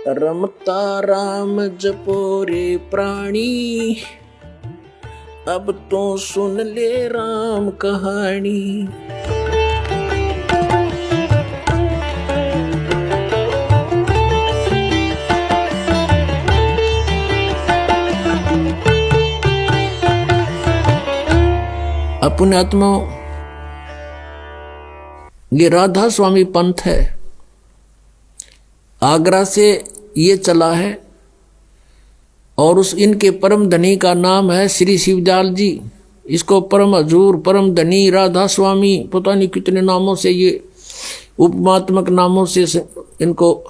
रमता राम जपो रे प्राणी, अब तो सुन ले राम कहानी। अपने आत्मा ये राधा स्वामी पंथ है, आगरा से ये चला है और उस इनके परम धनी का नाम है श्री शिवदयाल जी। इसको परम हजूर, परम धनी, राधा स्वामी, पता नहीं कितने नामों से, ये उपमात्मक नामों से इनको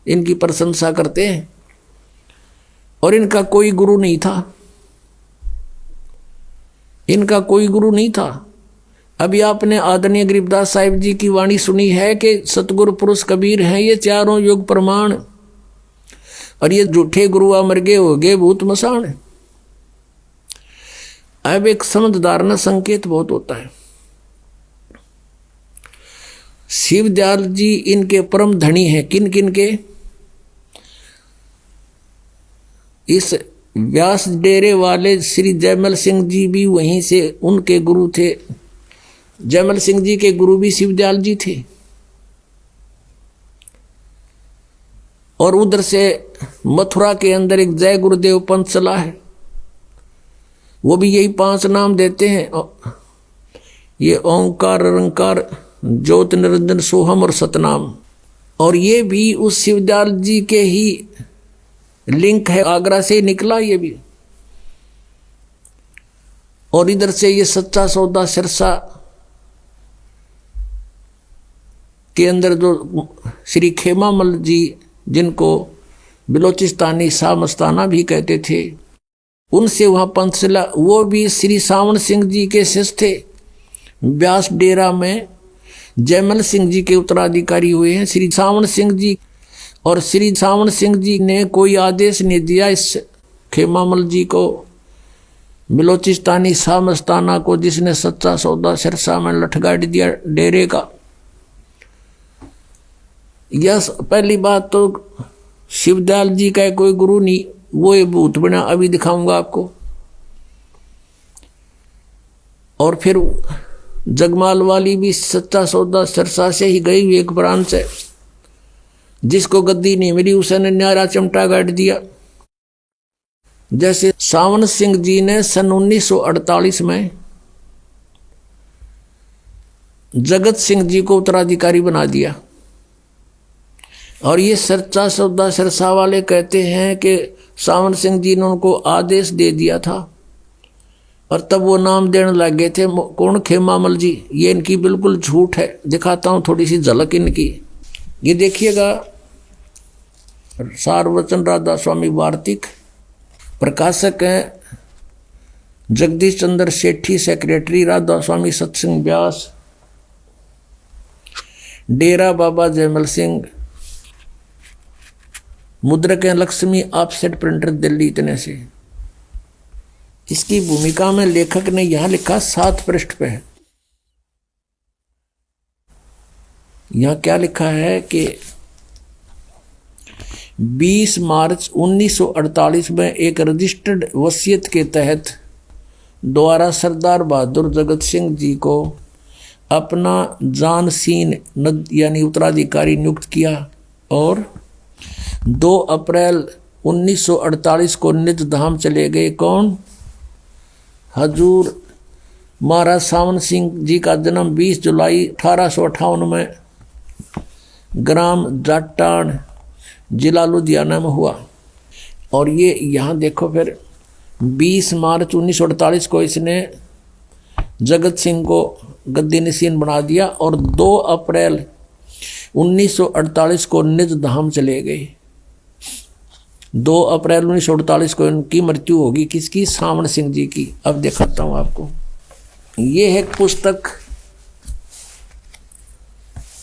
इनकी प्रशंसा करते हैं। और इनका कोई गुरु नहीं था, इनका कोई गुरु नहीं था। अभी आपने आदरणीय गरीबदास साहिब जी की वाणी सुनी है कि सतगुरु पुरुष कबीर हैं ये चारों युग प्रमाण, और ये झूठे गुरु अमर गए हो गए भूत मसान। अब एक समझदार न संकेत बहुत होता है। शिवदयाल जी इनके परम धनी हैं। किन किन के? इस व्यास डेरे वाले श्री जयमल सिंह जी भी वहीं से उनके गुरु थे। जयमल सिंह जी के गुरु भी शिवदयाल जी थे। और उधर से मथुरा के अंदर एक जय गुरुदेव पंथ चला है, वो भी यही 5 नाम देते हैं। ये ओंकार, रंकार, ज्योत, निरंजन, सोहम और सतनाम। और ये भी उस शिवदयाल जी के ही लिंक है, आगरा से ही निकला ये भी। और इधर से ये सच्चा सौदा सिरसा के अंदर जो श्री खेमामल जी, जिनको बिलोचिस्तानी शाह मस्ताना भी कहते थे, उनसे वहाँ पंथ चला। वो भी श्री सावन सिंह जी के शिष्य थे। व्यास डेरा में जयमल सिंह जी के उत्तराधिकारी हुए हैं श्री सावन सिंह जी। और श्री सावन सिंह जी ने कोई आदेश नहीं दिया इस खेमामल जी को, बिलोचिस्तानी शाह मस्ताना को, जिसने सच्चा सौदा सिरसा में लठगाड़ दिया डेरे का। यह पहली बात तो शिवदयाल जी का कोई गुरु नहीं, वो ये भूत बना, अभी दिखाऊंगा आपको। और फिर जगमाल वाली भी सच्चा सौदा सिरसा से ही गई हुई एक ब्रांच है, जिसको गद्दी नहीं मिली उसने न्यारा चिमटा गाड़ दिया। जैसे सावन सिंह जी ने सन 1948 में जगत सिंह जी को उत्तराधिकारी बना दिया। और ये सच्चा सौदा सिरसा वाले कहते हैं कि सावन सिंह जी ने उनको आदेश दे दिया था, और तब वो नाम देने लग गए थे। कौन? खेमामल जी। ये इनकी बिल्कुल झूठ है। दिखाता हूँ थोड़ी सी झलक इनकी। ये देखिएगा, सारवचन राधा स्वामी वार्तिक, प्रकाशक हैं जगदीश चंद्र सेठी, सेक्रेटरी राधा स्वामी सत्संग व्यास, डेरा बाबा जयमल सिंह, मुद्रक हैं लक्ष्मी ऑफसेट प्रिंटर दिल्ली। इतने से इसकी भूमिका में लेखक ने यहां लिखा 7 पृष्ठ पे है। यहां क्या लिखा है कि 20 मार्च 1948 में एक रजिस्टर्ड वसीयत के तहत द्वारा सरदार बहादुर जगत सिंह जी को अपना जानसीन यानी उत्तराधिकारी नियुक्त किया। और 2 अप्रैल 1948 को निज धाम चले गए। कौन? हजूर महाराज सावन सिंह जी का जन्म 20 जुलाई 1858 में ग्राम जाटान, जिला लुधियाना में हुआ। और ये यहाँ देखो, फिर 20 मार्च 1948 को इसने जगत सिंह को गद्दी नशीन बना दिया। और 2 अप्रैल 1948 को निज धाम चले गए। 2 अप्रैल 1948 को इनकी मृत्यु होगी। किसकी? सावन सिंह जी की। अब दिखाता हूँ आपको। ये है पुस्तक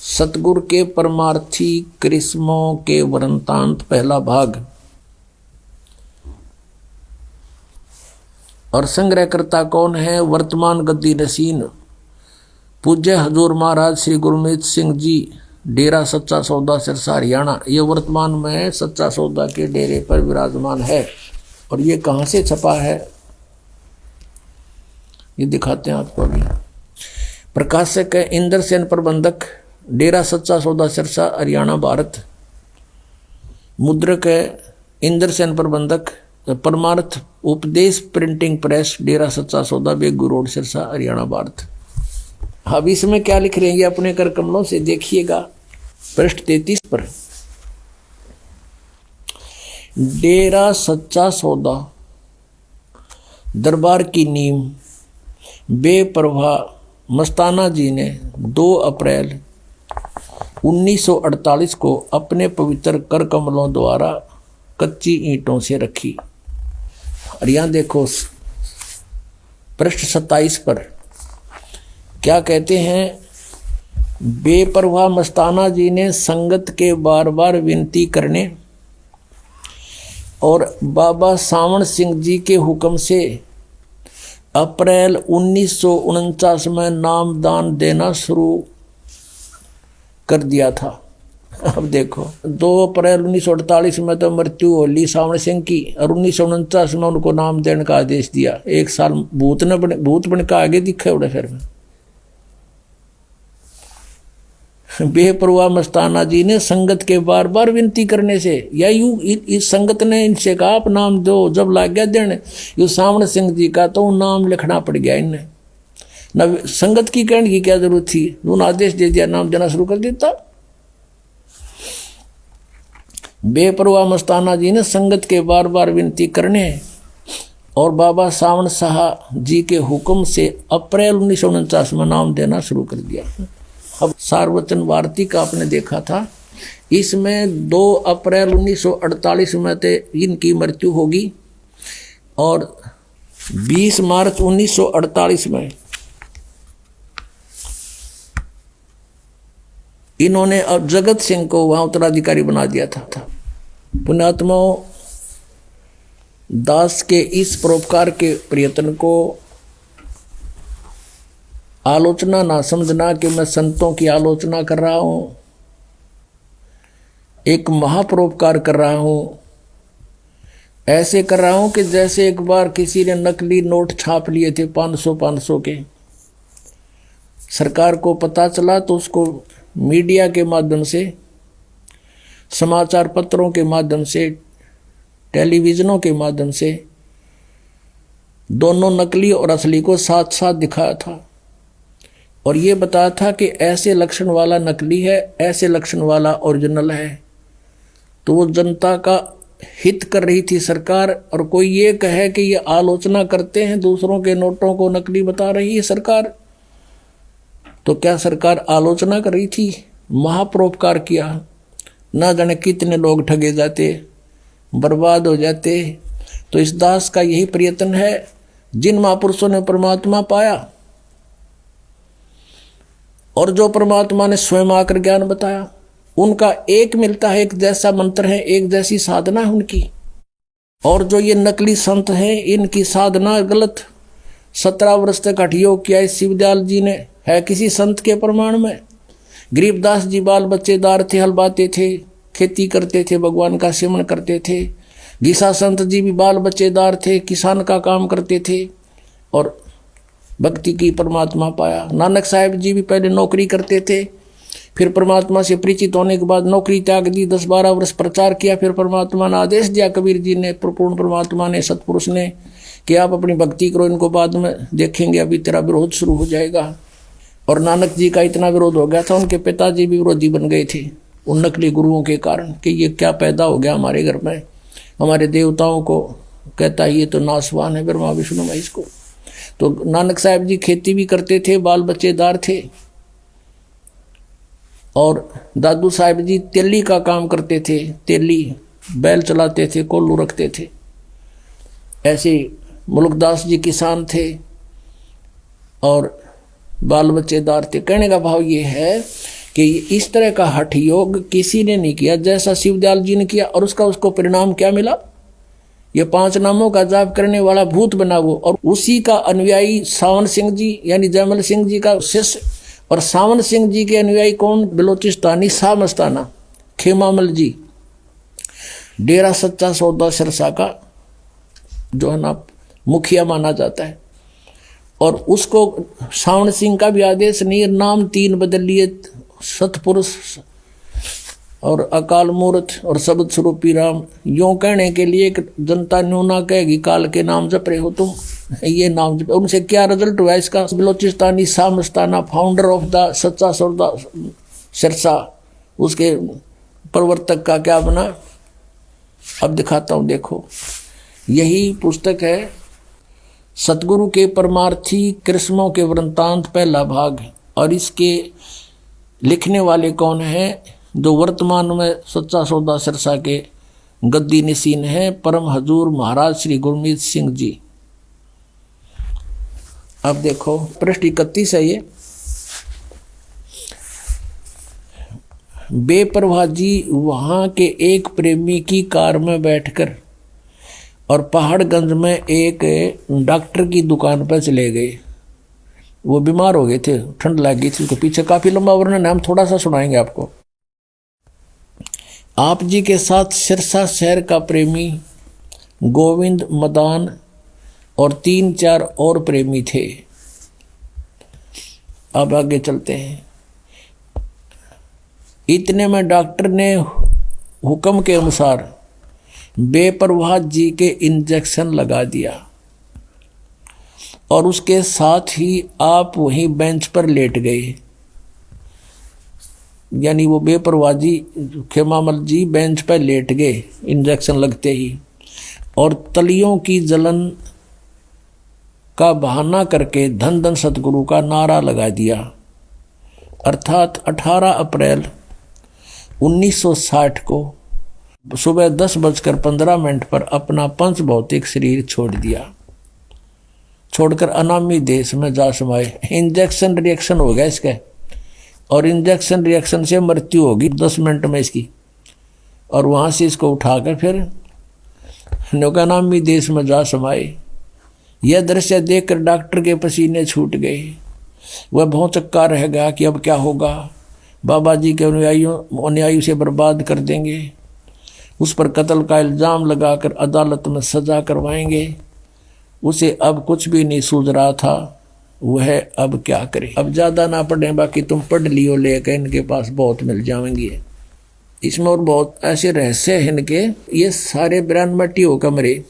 सतगुरु के परमार्थी करिश्मों के वृंतांत, पहला भाग। और संग्रहकर्ता कौन है? वर्तमान गद्दी नशीन पूज्य हजूर महाराज श्री गुरमीत सिंह जी, डेरा सच्चा सौदा सिरसा हरियाणा, ये वर्तमान में सच्चा सौदा के डेरे पर विराजमान है। और ये कहाँ से छपा है ये दिखाते हैं आपको अभी। प्रकाशक है इंद्र सेन, प्रबंधक डेरा सच्चा सौदा सिरसा हरियाणा भारत। मुद्रक है इंद्र सेन, प्रबंधक परमार्थ उपदेश प्रिंटिंग प्रेस डेरा सच्चा सौदा बेगू रोड सिरसा हरियाणा भारत। अब इसमें क्या लिख रहे हैं ये अपने कर कमलों से देखिएगा। पृष्ठ 33 पर डेरा सच्चा सौदा दरबार की नींव बेपरवाह मस्ताना जी ने 2 अप्रैल 1948 को अपने पवित्र कर कमलों द्वारा कच्ची ईंटों से रखी। और यहाँ देखो पृष्ठ 27 पर क्या कहते हैं। बेपरवाह मस्ताना जी ने संगत के बार बार विनती करने और बाबा सावण सिंह जी के हुक्म से अप्रैल 1949 में नामदान देना शुरू कर दिया था। अब देखो 2 अप्रैल 1948 में तो मृत्यु होली सावण सिंह की, और 1949 में उनको नाम देने का आदेश दिया। 1 साल भूत बन का आगे दिखे उड़े फिर में। बेपरवाह मस्ताना जी ने संगत के बार बार विनती करने से, या यूं इस संगत ने इनसे कहा आप नाम दो। जब लाग गया देने यू सावण सिंह जी का तो नाम लिखना पड़ गया इन्हें। न संगत की कहने की क्या जरूरत थी, उन्होंने आदेश दे दिया, नाम देना शुरू कर देता। बेपरवाह मस्ताना जी ने संगत के बार बार विनती करने और बाबा सावण शाह जी के हुक्म से अप्रैल 1949 में नाम देना शुरू कर दिया। अब सार्वजन वार्ती का आपने देखा था, इसमें 2 अप्रैल 1948 में तो इनकी मृत्यु होगी और 20 मार्च 1948 में इन्होंने अब जगत सिंह को वहां उत्तराधिकारी बना दिया था। पुण्यात्माओं, दास के इस परोपकार के प्रयत्न को आलोचना ना समझना कि मैं संतों की आलोचना कर रहा हूं, एक महापरोपकार कर रहा हूं। ऐसे कर रहा हूं कि जैसे एक बार किसी ने नकली नोट छाप लिए थे 500 के, सरकार को पता चला तो उसको मीडिया के माध्यम से, समाचार पत्रों के माध्यम से, टेलीविजनों के माध्यम से दोनों नकली और असली को साथ साथ दिखाया था और ये बताया था कि ऐसे लक्षण वाला नकली है, ऐसे लक्षण वाला ओरिजिनल है। तो वो जनता का हित कर रही थी सरकार। और कोई ये कहे कि ये आलोचना करते हैं, दूसरों के नोटों को नकली बता रही है सरकार, तो क्या सरकार आलोचना कर रही थी? महापरोपकार किया। ना जाने कितने लोग ठगे जाते, बर्बाद हो जाते। तो इस दास का यही प्रयत्न है। जिन महापुरुषों ने परमात्मा पाया और जो परमात्मा ने स्वयं आकर ज्ञान बताया, उनका एक मिलता है, एक जैसा मंत्र है, एक जैसी साधना है उनकी। और जो ये नकली संत हैं, इनकी साधना गलत। 17 वर्ष तक हठ योग किया इस शिवदयाल जी ने, है किसी संत के प्रमाण में? गरीबदास जी बाल बच्चेदार थे, हल बाते थे, खेती करते थे, भगवान का सेवन करते थे। गीसा संत जी भी बाल बच्चेदार थे, किसान का काम करते थे और भक्ति की परमात्मा पाया। नानक साहिब जी भी पहले नौकरी करते थे, फिर परमात्मा से परिचित होने के बाद नौकरी त्याग दी, 10-12 वर्ष प्रचार किया, फिर परमात्मा ने आदेश दिया, कबीर जी ने, पूर्ण परमात्मा ने, सतपुरुष ने, कि आप अपनी भक्ति करो, इनको बाद में देखेंगे, अभी तेरा विरोध शुरू हो जाएगा। और नानक जी का इतना विरोध हो गया था, उनके पिताजी भी विरोधी बन गए थे उन नकली गुरुओं के कारण, कि ये क्या पैदा हो गया हमारे घर में, हमारे देवताओं को कहता है ये तो नासवान है, ब्रह्मा विष्णु महेश को। तो नानक साहब जी खेती भी करते थे, बाल बच्चेदार थे। और दादू साहब जी तेली का काम करते थे, तेली बैल चलाते थे, कोल्लू रखते थे। ऐसे मुल्कदास जी किसान थे और बाल बच्चेदार थे। कहने का भाव ये है कि इस तरह का हठ योग किसी ने नहीं किया जैसा शिवदयाल जी ने किया। और उसको परिणाम क्या मिला? ये 5 नामों का जाप करने वाला भूत बना वो, और उसी का अनुयायी सावन सिंह जी यानी जयमल सिंह जी का शिष्य और सावन सिंह जी के अनुयायी कौन? बलोचिस्तानी शाह मस्ताना खेमामल जी, डेरा सच्चा सौदा सिरसा का जो है ना मुखिया माना जाता है। और उसको सावन सिंह का भी आदेश नहीं, नाम 3 बदल लिए, सतपुरुष और अकाल मूर्त और शब्द स्वरूपी राम, यूं कहने के लिए कि जनता न्यू ना कहेगी काल के नाम जप रहे हो तो ये नाम जप। उनसे क्या रिजल्ट हुआ इसका? बलोचिस्तानी शाह मस्ताना फाउंडर ऑफ द सच्चा सौदा सिरसा, उसके प्रवर्तक का क्या बना? अब दिखाता हूँ, देखो यही पुस्तक है सतगुरु के परमार्थी कृष्णों के वृंतांत, पहला भाग। और इसके लिखने वाले कौन हैं? जो वर्तमान में सच्चा सौदा सिरसा के गद्दी निशीन है, परम हजूर महाराज श्री गुरमीत सिंह जी। अब देखो पृष्ठ 31 है ये। बेपरवाह जी वहां के एक प्रेमी की कार में बैठकर और पहाड़गंज में एक डॉक्टर की दुकान पर चले गए। वो बीमार हो गए थे, ठंड लग गई थी, उसके पीछे काफी लंबा वर्णन है, हम थोड़ा सा सुनाएंगे आपको। आप जी के साथ सिरसा शहर का प्रेमी गोविंद मदान और 3-4 और प्रेमी थे। अब आगे चलते हैं। इतने में डॉक्टर ने हुक्म के अनुसार बेपरवाह जी के इंजेक्शन लगा दिया और उसके साथ ही आप वहीं बेंच पर लेट गए। यानी वो बेपरवाह जी खेमामल जी बेंच पर लेट गए इंजेक्शन लगते ही, और तलियों की जलन का बहाना करके धन धन सतगुरु का नारा लगा दिया। अर्थात 18 अप्रैल 1960 को सुबह 10:15 पर अपना पंच भौतिक शरीर छोड़ दिया, छोड़कर अनामी देश में जा समाये। इंजेक्शन रिएक्शन हो गया इसका, और इंजेक्शन रिएक्शन से मृत्यु होगी 10 मिनट में इसकी। और वहाँ से इसको उठाकर फिर अनामी देश में जा समाये। यह दृश्य देखकर डॉक्टर के पसीने छूट गए। वह बहुत चक्का रह गया कि अब क्या होगा, बाबा जी के अनुयायी से बर्बाद कर देंगे, उस पर कत्ल का इल्ज़ाम लगाकर अदालत में सजा करवाएंगे। उसे अब कुछ भी नहीं सूझ रहा था, वह अब क्या करे। अब ज़्यादा ना पढ़ें, बाकी तुम पढ़ लियो, लेकर इनके पास बहुत मिल जाएंगे। इसमें और बहुत ऐसे रहस्य हैं इनके। ये सारे 92 हो कमरे।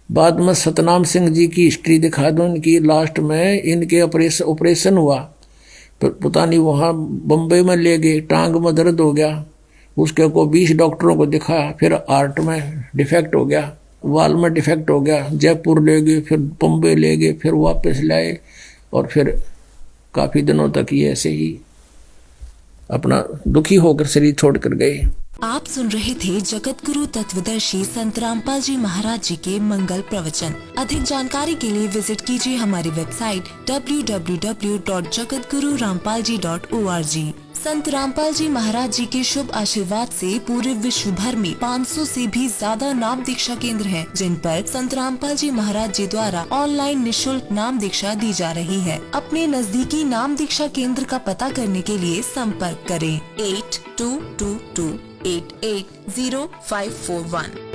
बाद में सतनाम सिंह जी की हिस्ट्री दिखा दो इनकी। लास्ट में इनके ऑपरेशन हुआ, पता नहीं वहाँ बम्बई में ले गए, टांग में दर्द हो गया, उसके को 20 डॉक्टरों को दिखाया, फिर हार्ट में डिफेक्ट हो गया, वाल में डिफेक्ट हो गया, जयपुर ले गए, फिर बम्बई ले गए, फिर वापस लाए, और फिर काफ़ी दिनों तक ये ऐसे ही अपना दुखी होकर शरीर छोड़कर गए। आप सुन रहे थे जगत गुरु तत्वदर्शी संत रामपाल जी महाराज जी के मंगल प्रवचन। अधिक जानकारी के लिए विजिट कीजिए हमारी वेबसाइट www.jagatgururampalji.org। संत रामपाल जी महाराज जी के शुभ आशीर्वाद से पूरे विश्व भर में 500 से भी ज्यादा नाम दीक्षा केंद्र हैं, जिन पर संत रामपाल जी महाराज जी द्वारा ऑनलाइन निशुल्क नाम दीक्षा दी जा रही है। अपने नजदीकी नाम दीक्षा केंद्र का पता करने के लिए संपर्क करें 8222880541।